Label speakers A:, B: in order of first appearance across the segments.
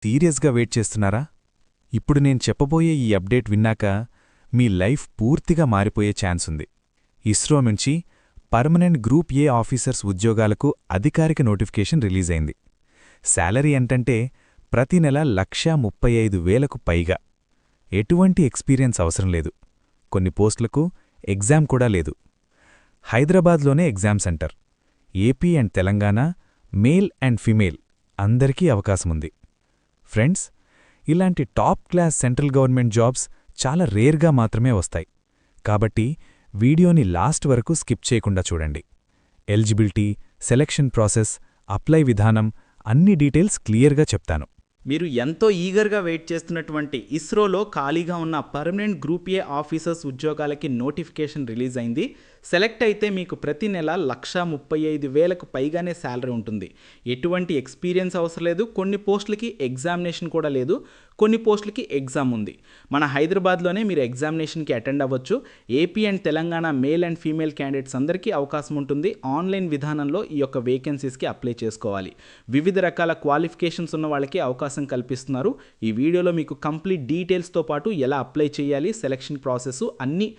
A: సీరియస్గా వెయిట్ చేస్తున్నారా? ఇప్పుడు నేను చెప్పబోయే ఈ అప్డేట్ విన్నాక మీ లైఫ్ పూర్తిగా మారిపోయే ఛాన్స్ ఉంది. ఇస్రో నుంచి పర్మనెంట్ గ్రూప్ ఏ ఆఫీసర్స్ ఉద్యోగాలకు అధికారిక నోటిఫికేషన్ రిలీజ్ అయింది. శాలరీ ఎంతంటే ప్రతి నెల 1,35,000కు పైగా. ఎటువంటి ఎక్స్పీరియన్స్ అవసరం లేదు. కొన్ని పోస్టులకు ఎగ్జామ్ కూడా లేదు. హైదరాబాద్లోనే exam centre. AP and Telangana, male and female అందరికీ అవకాశముంది. ఫ్రెండ్స్, ఇలాంటి top class central government jobs చాలా రేర్గా మాత్రమే వస్తాయి. కాబట్టి వీడియోని లాస్ట్ వరకు స్కిప్ చేయకుండా చూడండి. ఎలిజిబిలిటీ, సెలక్షన్ ప్రాసెస్, అప్లై విధానం అన్ని డీటెయిల్స్ క్లియర్గా చెప్తాను.
B: మీరు ఎంతో ఈగర్గా వెయిట్ చేస్తున్నటువంటి ఇస్రోలో ఖాళీగా ఉన్న పర్మనెంట్ గ్రూప్ ఏ ఆఫీసర్స్ ఉద్యోగాలకి నోటిఫికేషన్ రిలీజ్ అయింది. సెలెక్ట్ అయితే మీకు ప్రతి నెల 1,35,000కు పైగానే శాలరీ ఉంటుంది. ఎటువంటి ఎక్స్పీరియన్స్ అవసరం లేదు. కొన్ని పోస్టులకి ఎగ్జామినేషన్ కూడా లేదు. కొన్ని పోస్టులకి ఎగ్జామ్ ఉంది. మన హైదరాబాద్లోనే మీరు ఎగ్జామినేషన్కి అటెండ్ అవ్వచ్చు. AP and Telangana male and female candidates అందరికీ అవకాశం ఉంటుంది. ఆన్లైన్ విధానంలో ఈ యొక్క వేకెన్సీస్కి అప్లై చేసుకోవాలి. వివిధ రకాల క్వాలిఫికేషన్స్ ఉన్న వాళ్ళకి అవకాశం కల్పిస్తున్నారు. ఈ వీడియోలో మీకు కంప్లీట్ డీటెయిల్స్తో పాటు ఎలా అప్లై చేయాలి, సెలక్షన్ ప్రాసెస్ అన్ని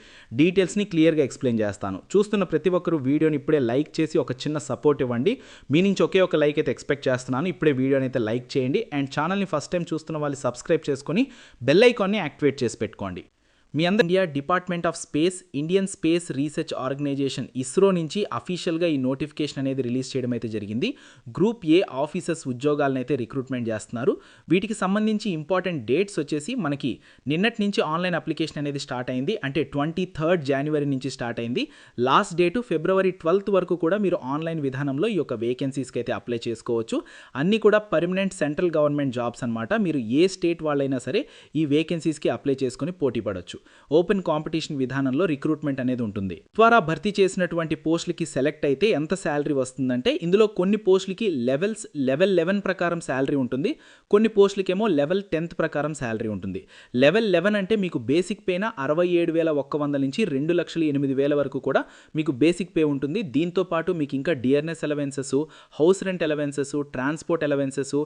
B: డీటెయిల్స్ని క్లియర్గా ఎక్స్ప్లెయిన్ చేస్తాను. చూస్తున్న ప్రతి ఒక్కరు వీడియోని ఇప్పుడే లైక్ చేసి ఒక చిన్న సపోర్ట్ ఇవ్వండి. మీ నుంచి ఒకే ఒక లైక్ అయితే ఎక్స్పెక్ట్ చేస్తున్నాను. ఇప్పుడే వీడియోని అయితే లైక్ చేయండి. అండ్ ఛానల్ని ఫస్ట్ టైం చూస్తున్న వాళ్ళు సబ్స్క్రైబ్ చేసుకొని బెల్ ఐకాన్ని యాక్టివేట్ చేసి పెట్టుకోండి. మీ అందరూ India department of space, Indian space research organisation ISRO నుంచి అఫీషియల్గా ఈ నోటిఫికేషన్ అనేది రిలీజ్ చేయడం అయితే జరిగింది. గ్రూప్ ఏ ఆఫీసర్స్ ఉద్యోగాలను అయితే రిక్రూట్మెంట్ చేస్తున్నారు. వీటికి సంబంధించి ఇంపార్టెంట్ డేట్స్ వచ్చేసి మనకి నిన్నటి నుంచి ఆన్లైన్ అప్లికేషన్ అనేది స్టార్ట్ అయింది. అంటే 23rd January నుంచి స్టార్ట్ అయింది. లాస్ట్ డేటు February 12th వరకు కూడా మీరు ఆన్లైన్ విధానంలో ఈ యొక్క వేకెన్సీస్కి అయితే అప్లై చేసుకోవచ్చు. అన్నీ కూడా పర్మనెంట్ సెంట్రల్ గవర్నమెంట్ జాబ్స్ అనమాట. మీరు ఏ స్టేట్ వాళ్ళైనా సరే ఈ వేకెన్సీస్కి అప్లై చేసుకుని పోటీ పడవచ్చు. ఓపెన్ కాంపిటీషన్ విధానంలో రిక్రూట్మెంట్ అనేది ఉంటుంది. ద్వారా భర్తీ చేసినటువంటి పోస్టులకి సెలెక్ట్ అయితే ఎంత శాలరీ వస్తుందంటే ఇందులో కొన్ని పోస్టులకి లెవెల్ 11 ప్రకారం శాలరీ ఉంటుంది. కొన్ని పోస్టులకేమో లెవెల్ 10th ప్రకారం శాలరీ ఉంటుంది. లెవెల్ 11 అంటే మీకు బేసిక్ పేన 67,100 నుంచి 2,08,000 వరకు కూడా మీకు బేసిక్ పే ఉంటుంది. దీంతో పాటు మీకు ఇంకా DRS allowances, house rent allowances, transport allowances,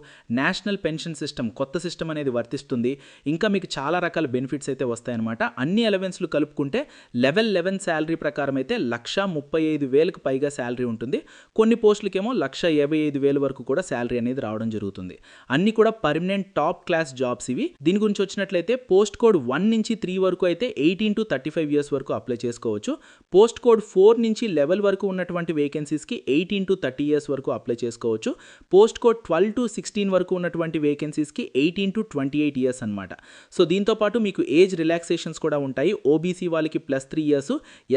B: national pension system కొత్త సిస్టమ్ అనేది వర్తిస్తుంది. ఇంకా మీకు చాలా రకాల బెనిఫిట్స్ అయితే వస్తాయన్నమాట. అన్ని అలవెన్స్లు కలుపుకుంటే లెవెల్ 11 శాలరీ ప్రకారం అయితే 1,35,000కు పైగా శాలరీ ఉంటుంది. కొన్ని పోస్టులకేమో 1,55,000 వరకు కూడా శాలరీ అనేది రావడం జరుగుతుంది. అన్ని కూడా పర్మనెంట్ టాప్ క్లాస్ జాబ్స్ ఇవి. దీని గురించి వచ్చినట్లయితే పోస్ట్ కోడ్ 1 నుంచి 3 వరకు అయితే 18 to 35 years వరకు అప్లై చేసుకోవచ్చు. పోస్ట్ కోడ్ 4 నుంచి 11 వరకు ఉన్నటువంటి వేకెన్సీస్కి 18 to 30 years వరకు అప్లై చేసుకోవచ్చు. పోస్ట్ కోడ్ 12 to 16 వరకు ఉన్నటువంటి వేకెన్సీస్కి 18 to 28 years అనమాట. సో దీంతో పాటు మీకు ఏజ్ రిలాక్సేషన్స్ కూడా ఉంటాయి. ఓబీసీ వాళ్ళకి +3 years,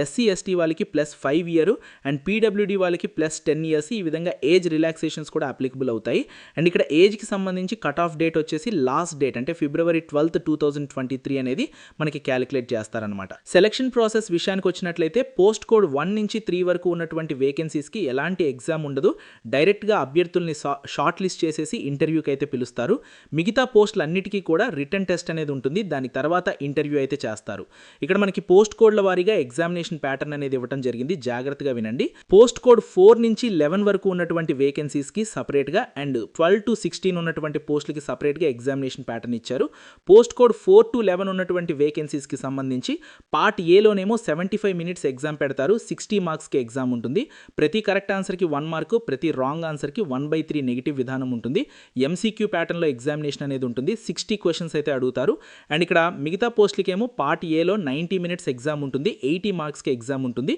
B: ఎస్సీ ఎస్టీ వాళ్ళకి +5 years అండ్ పీడబ్ల్యూడీ వాళ్ళకి +10 years. ఈ విధంగా ఏజ్ రిలాక్సేషన్స్ కూడా అప్లికబుల్ అవుతాయి. అండ్ ఇక్కడ ఏజ్కి సంబంధించి కట్ ఆఫ్ డేట్ వచ్చేసి లాస్ట్ డేట్ అంటే February 12th, 2023 అనేది మనకి క్యాలిక్యులేట్ చేస్తారనమాట. సెలక్షన్ ప్రాసెస్ విషయానికి వచ్చినట్లయితే పోస్ట్ కోడ్ 1 నుంచి 3 వరకు ఉన్నటువంటి వేకెన్సీస్కి ఎలాంటి ఎగ్జామ్ ఉండదు. డైరెక్ట్గా అభ్యర్థుల్ని షార్ట్ లిస్ట్ చేసేసి ఇంటర్వ్యూకి అయితే పిలుస్తారు. మిగతా పోస్టులు అన్నిటికీ కూడా రిటర్న్ టెస్ట్ అనేది ఉంటుంది. దాని తర్వాత ఇంటర్వ్యూ అయితే చేస్తారు. ఇక్కడ మనకి పోస్ట్ కోడ్ల వారీగా ఎగ్జామినేషన్ ప్యాటర్న్ అనేది ఇవ్వడం జరిగింది. జాగ్రత్తగా వినండి. పోస్ట్ కోడ్ 4 నుంచి 11 వరకు ఉన్నటువంటి వేకెన్సీస్కి సపరేట్గా అండ్ 12 to 16 ఉన్నటువంటి పోస్టులకి సపరేట్గా ఎగ్జామినేషన్ ప్యాటర్న్ ఇచ్చారు. పోస్ట్ కోడ్ 4 to 11 ఉన్నటువంటి వేకెన్సీస్కి సంబంధించి పార్ట్ ఏలోనేమో 75 minutes ఎగ్జామ్ పెడతారు. 60 marksకి ఎగ్జామ్ ఉంటుంది. ప్రతి కరెక్ట్ ఆన్సర్కి 1 mark, ప్రతి రాంగ్ ఆన్సర్కి 1/3 నెగిటివ్ విధానం ఉంటుంది. ఎంసీక్యూ ప్యాటర్న్లో ఎగ్జామినేషన్ అనేది ఉంటుంది. 60 questions అయితే అడుగుతారు. అండ్ ఇక్కడ మిగతా పోస్టులకేమో పార్ట్ ఏలో 90 minutes ఎగ్జామ్ ఉంటుంది. 80 marksకి ఎగ్జామ్ ఉంటుంది.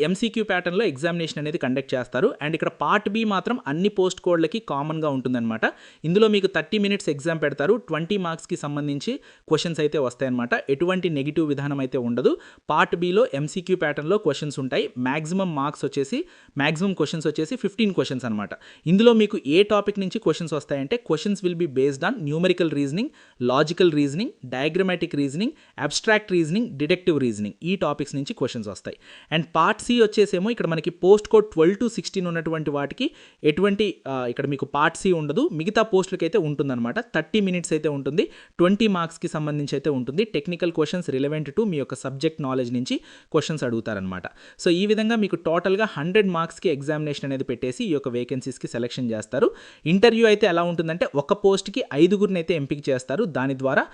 B: ఎంసీక్యూ ప్యాటర్న్లో ఎగ్జామినేషన్ అనేది కండక్ట్ చేస్తారు. అండ్ ఇక్కడ పార్ట్ బి మాత్రం అన్ని పోస్ట్ కోడ్లకి కామన్గా ఉంటుందన్నమాట. ఇందులో మీకు 30 minutes ఎగ్జామ్ పెడతారు. 20 marksకి సంబంధించి క్వశ్చన్స్ అయితే వస్తాయన్నమాట. ఎటువంటి నెగిటివ్ విధానం అయితే ఉండదు. పార్ట్ బిలో ఎంసీక్యూ ప్యాటర్న్లో క్వశ్చన్స్ ఉంటాయి. మ్యాక్సిమం క్వశ్చన్స్ వచ్చేసి 15 questions అనమాట. ఇందులో మీకు ఏ టాపిక్ నుంచి క్వశ్చన్స్ వస్తాయంటే questions will be based on numerical reasoning, logical reasoning, diagrammatic reasoning reasoning, abstract reasoning, deductive reasoning ఈ టాపిక్స్ నుంచి క్వశ్చన్స్ వస్తాయి. అండ్ పార్ట్ సి వచ్చేసేమో ఇక్కడ మనకి పోస్ట్ కోడ్ 12 to 16 ఉన్నటువంటి వాటికి ఎటువంటి ఇక్కడ మీకు పార్ట్ సి ఉండదు, మిగతా పోస్టులకి అయితే ఉంటుందన్నమాట. 30 minutes అయితే ఉంటుంది, 20 మార్క్స్కి సంబంధించి అయితే ఉంటుంది. Technical questions relevant to me యొక్క సబ్జెక్ట్ నాలెడ్జ్ నుంచి క్వశ్చన్స్ అడుగుతారనమాట. సో ఈ విధంగా మీకు టోటల్గా 100 మార్క్స్కి ఎగ్జామినేషన్ అనేది పెట్టేసి ఈ యొక్క వేకెన్సీస్కి సెలెక్షన్ చేస్తారు. ఇంటర్వ్యూ అయితే ఎలా ఉంటుందంటే ఒక పోస్ట్కి 5గురిని అయితే ఎంపిక చేస్తారు. దాని ద్వారా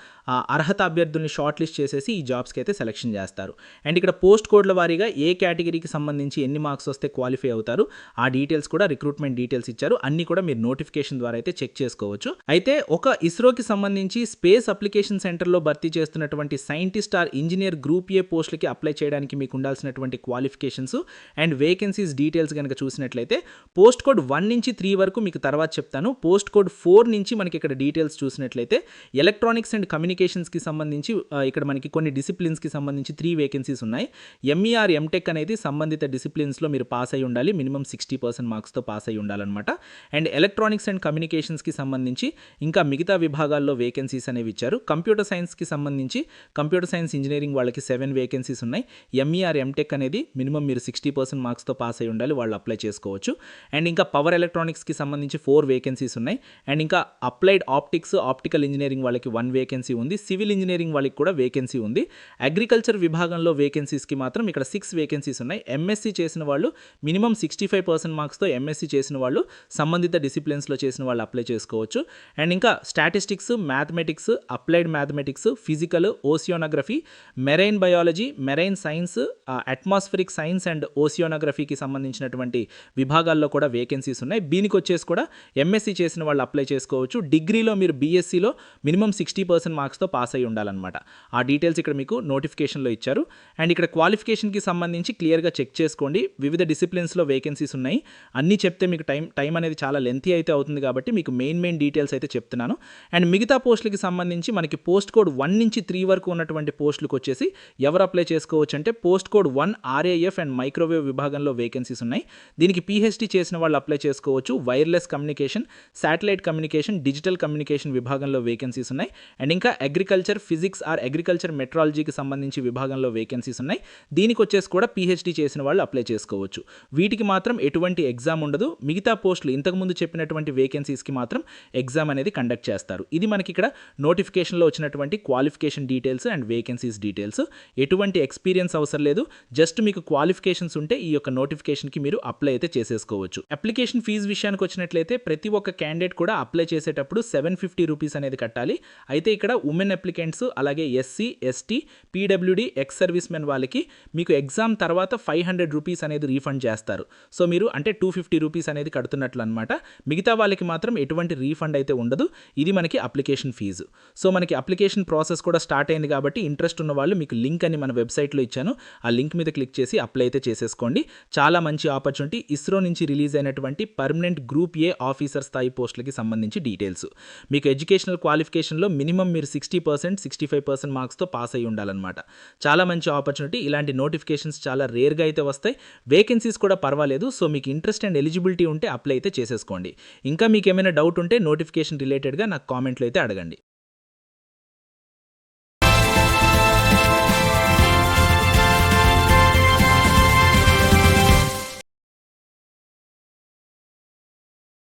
B: అర్హత అభ్యర్థుల్ని షార్ట్ లిస్ట్ చేసేసి ఈ జాబ్స్కి అయితే సెలెక్షన్ చేస్తారు. అండ్ ఇక్కడ పోస్ట్ కోడ్ల వారీగా ఏ కేటగిరీకి సంబంధించి ఎన్ని మార్క్స్ వస్తే క్వాలిఫై అవుతారు ఆ డీటెయిల్స్ కూడా రిక్రూట్మెంట్ డీటెయిల్స్ ఇచ్చారు. అన్ని కూడా మీరు నోటిఫికేషన్ ద్వారా అయితే చెక్ చేసుకోవచ్చు. అయితే ఒక ఇస్రోకి సంబంధించి స్పేస్ అప్లికేషన్ సెంటర్లో భర్తీ చేస్తున్నటువంటి scientist are engineer group A పోస్టులకి అప్లై చేయడానికి మీకు ఉండాల్సినటువంటి క్వాలిఫికేషన్స్ అండ్ వేకెన్సీస్ డీటెయిల్స్ కనుక చూసినట్లయితే పోస్ట్ కోడ్ 1 నుంచి 3 వరకు మీకు తర్వాత చెప్తాను. పోస్ట్ కోడ్ 4 నుంచి మనకి ఇక్కడ డీటెయిల్స్ చూసినట్లయితే ఎలక్ట్రానిక్స్ అండ్ కమ్యూనికేషన్స్కి సంబంధించి ఇక్కడ మనకి కొన్ని డిసిప్లిన్స్కి సంబంధించి 3 వేకెన్సీస్ ఉన్నాయి. ఎంఈఆర్ ఎంటెక్ అనేది సంబంధిత డిసిప్లిన్స్లో మీరు పాస్ అయి ఉండాలి, మినిమం 60% మార్క్స్తో పాస్ అయి ఉండాలన్నమాట. అండ్ ఎలక్ట్రానిక్స్ అండ్ కమ్యూనికేషన్స్కి సంబంధించి ఇంకా మిగతా విభాగాల్లో వేకెన్సీస్ అనేవి ఇచ్చారు. కంప్యూటర్ సైన్స్కి సంబంధించి కంప్యూటర్ సైన్స్ ఇంజనీరింగ్ వాళ్ళకి 7 వేకెన్సీస్ ఉన్నాయి. ఎంఈఆర్ ఎంటెక్ అనేది మినిమం మీరు 60% మార్క్స్తో పాస్ అయి ఉండాలి, వాళ్ళు అప్లై చేసుకోవచ్చు. అండ్ ఇంకా పవర్ ఎలక్ట్రానిక్స్కి సంబంధించి 4 వేకెన్సీస్ ఉన్నాయి. అండ్ ఇంకా అప్లైడ్ ఆప్టిక్స్ ఆప్టికల్ ఇంజనీరింగ్ వాళ్ళకి 1 వేకెన్సీ ఉంది. సివిల్ ఇంజనీరింగ్ వాళ్ళకి కూడా వేకెన్సీ ఉంది. అగ్రికల్చర్ విభాగంలో వేకెన్సీస్కి మాత్రం ఇక్కడ 6 వేకెన్సీస్ ఉన్నాయి. ఎంఎస్సీ చేసిన వాళ్ళు మినిమం 65% మార్క్స్తో ఎంఎస్సీ చేసిన వాళ్ళు సంబంధిత డిసిప్లిన్స్లో చేసిన వాళ్ళు అప్లై చేసుకోవచ్చు. అండ్ ఇంకా statistics, mathematics, applied mathematics, physical, oceanography, marine biology, marine science, atmospheric science and ఓసియోనోగ్రఫీకి సంబంధించినటువంటి విభాగాల్లో కూడా వేకెన్సీస్ ఉన్నాయి. దీనికి వచ్చేసి కూడా ఎంఎస్సీ చేసిన వాళ్ళు అప్లై చేసుకోవచ్చు. డిగ్రీలో మీరు బీఎస్సీలో మినిమం 60% మార్క్స్తో పాస్ అయి ఉండాలన్నమాట. ఆ డీటెయిల్స్ ఇక్కడ మీకు నోటిఫికేషన్లో ఇచ్చారు. అండ్ ఇక్కడ క్వాలిఫికేషన్కి సంబంధించి క్లియర్గా చెక్ చేసుకోండి. వివిధ డిసిప్లిన్స్లో వేకెన్సీస్ ఉన్నాయి. అన్నీ చెప్తే మీకు టైం అనేది చాలా లెంతీ అయితే అవుతుంది కాబట్టి మీకు మెయిన్ డీటెయిల్స్ అయితే చెప్తున్నాను. అండ్ మిగతా పోస్టులకి సంబంధించి మనకి పోస్ట్ కోడ్ 1 నుంచి 3 వరకు ఉన్నటువంటి పోస్టులకు వచ్చేసి ఎవరు అప్లై చేసుకోవచ్చు అంటే post code 1 RAF and microwave విభాగంలో వేకెన్సీస్ ఉన్నాయి. దీనికి పీహెచ్డీ చేసిన వాళ్ళు అప్లై చేసుకోవచ్చు. Wireless communication, satellite communication, digital communication విభాగంలో వేకెన్సీస్ ఉన్నాయి. అండ్ ఇంకా అగ్రికల్చర్ ఫిజిక్స్ ఆర్ అగ్రికల్చర్ మెట్రాలజీకి సంబంధించి విభాగంలో వేకెన్సీస్ ఉన్నాయి. దీనికి వచ్చేసి కూడా పీహెచ్డీ చేసిన వాళ్ళు అప్లై చేసుకోవచ్చు. వీటికి మాత్రం ఎటువంటి ఎగ్జామ్ ఉండదు. మిగతా పోస్టులు ఇంతకుముందు చెప్పినటువంటి వేకెన్సీస్కి మాత్రం ఎగ్జామ్ అనేది కండక్ట్ చేస్తారు. ఇది మనకి ఇక్కడ నోటిఫికేషన్లో వచ్చినటువంటి qualification details and vacancies details. ఎటువంటి ఎక్స్పీరియన్స్ అవసరం లేదు, జస్ట్ మీకు క్వాలిఫికేషన్స్ ఉంటే ఈ యొక్క నోటిఫికేషన్కి మీరు అప్లై అయితే చేసేసుకోవచ్చు. అప్లికేషన్ ఫీజు విషయానికి వచ్చినట్లయితే ప్రతి ఒక్క క్యాండిడేట్ కూడా అప్లై చేసేటప్పుడు 750 రూపీస్ అనేది కట్టాలి. అయితే ఇక్కడ ఉమెన్ అప్లికెంట్స్ అలాగే SC, ST, PWD, ex service men వాళ్ళకి మీకు ఎగ్జామ్ తర్వాత 500 రూపీస్ అనేది రీఫండ్ చేస్తారు. సో మీరు అంటే 250 రూపీస్ అనేది కడుతున్నట్లు అనమాట. మిగతా వాళ్ళకి మాత్రం ఎటువంటి రీఫండ్ అయితే ఉండదు. ఇది మనకి అప్లికేషన్ ఫీజు. సో మనకి అప్లికేషన్ ప్రాసెస్ కూడా స్టార్ట్ అయింది కాబట్టి ఇంట్రెస్ట్ ఉన్న వాళ్ళు మీకు లింక్ అని మన వెబ్సైట్లో ఇచ్చాను. ఆ లింక్ మీద క్లిక్ చేసి అప్లై అయితే చేసేసుకోండి. చాలా మంచి ఆపర్చునిటీ. ఇస్రో నుంచి రిలీజ్ అయినటువంటి పర్మనెంట్ గ్రూప్ ఏ ఆఫీసర్ స్థాయి పోస్టులకి సంబంధించి డీటెయిల్స్. మీకు ఎడ్యుకేషనల్ క్వాలిఫికేషన్లో మినిమం మీరు 60%, 65% మార్క్స్తో పాస్ అయి ఉండాలన్నమాట. చాలా మంచి ఆపర్చునిటీ. ఇలాంటి నోటిఫికేషన్స్ చాలా రేర్గా అయితే వస్తాయి. వేకెన్సీస్ కూడా పర్వాలేదు. సో మీకు ఇంట్రెస్ట్ అండ్ ఎలిజిబిలిటీ ఉంటే అప్లై అయితే చేసేసుకోండి. ఇంకా మీకు ఏమైనా డౌట్ ఉంటే నోటిఫికేషన్ రిలేటెడ్గా నాకు కామెంట్లో అయితే అడగండి.